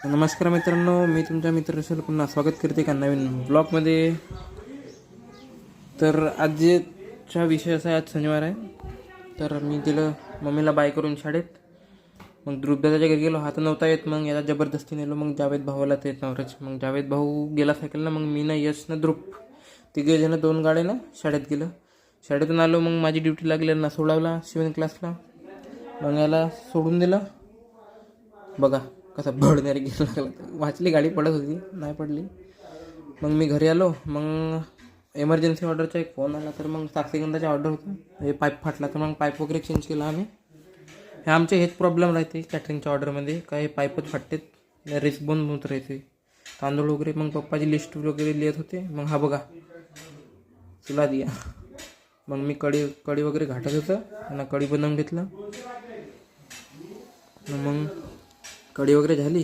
नमस्कार मित्रांनो, मी तुमच्या मित्र रसेल पुन्हा स्वागत करते का नवीन ब्लॉगमध्ये. तर आजचा विषय असा आहे, आज शनिवार आहे. तर मी दिलं मम्मीला बाय करून शाळेत. मग ध्रुवदादाच्या घरी गेलो. हा तर नव्हता येत, मग याला जबरदस्ती नेलो. मग जावेद भावाला ते येत नव्हतंच. मग जावेद भाऊ गेला सायकलला, मग मी ना यश ना ध्रुव तिघे जण 2 गाड्यानं शाळेत गेलं. शाळेतून आलो, मग माझी ड्युटी लागली ना सोडावला शिवण क्लासला. मग याला सोडून दिलं. बघा कसा भडण्यारी गेला लागला. वाचली, गाडी पडत होती, नाही पडली. मग मी घरी आलो. मग एमर्जन्सी ऑर्डरचा एक फोन आला. तर मग साक्षीगंधाचा ऑर्डर होता, हे पाईप फाटला. तर मग पाईप वगैरे चेंज केला आम्ही. हे आमचे हेच प्रॉब्लेम राहते कॅटरिंगच्या ऑर्डरमध्ये, काय पाईपच फाटते, रेस बंद होत राहते. तांदूळ वगैरे मग पप्पाची लिस्ट वगैरे लिहित होते. मग हा बघा तुला दिया. मग मी कढी वगैरे घाटत होतं, त्यांना कढी बनवून घेतलं. मग कढी वगैरे झाली.